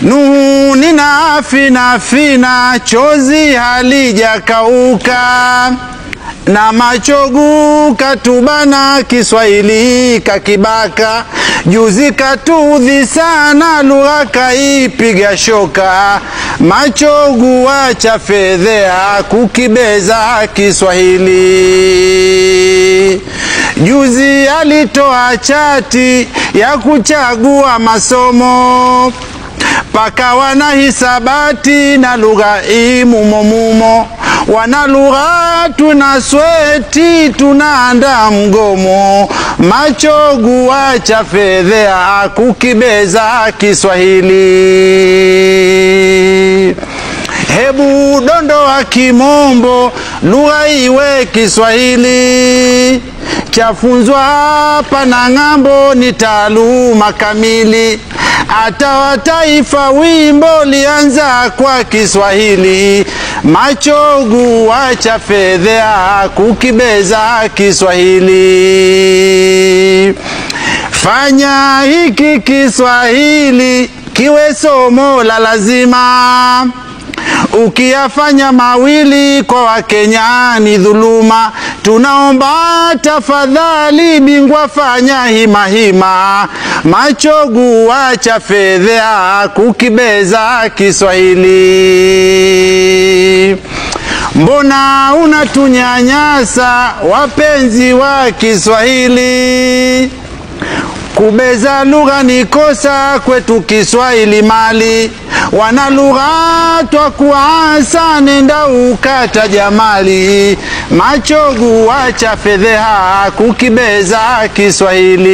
Nuhu nina fina chozi halijakauka, na machogu katubana Kiswahili kakibaka. Juzi katudhi sana lugha kaipiga shoka, machogu wacha fedhea kukibeza Kiswahili. Juzi alitoa chati ya kuchagua masomo, paka wana hisabati na lugha imumomumo. Wana lugha tuna sweti tunaanda mgomo, machogu wacha fedhea kukibeza Kiswahili. Hebu dondoa kimombo lugha iwe Kiswahili, chafunzwa hapa na ng'ambo ni taaluma kamili. Hata wataifa wimbo lianza kwa Kiswahili, machogu wacha fedhea kukibeza Kiswahili. Fanya hiki Kiswahili kiwe somo la lazima, ukiyafanya mawili kwa Wakenya ni dhuluma. Tunaomba tafadhali bingwa fanya hima, machogu wacha fedhea kukibeza Kiswahili. Mbona unatunyanyasa wapenzi wa Kiswahili? Kubeza lugha ni kosa kwetu Kiswahili mali. Wana lugha twakuasa nenda ukata jamali, machogu wacha fedhea kukibeza Kiswahili.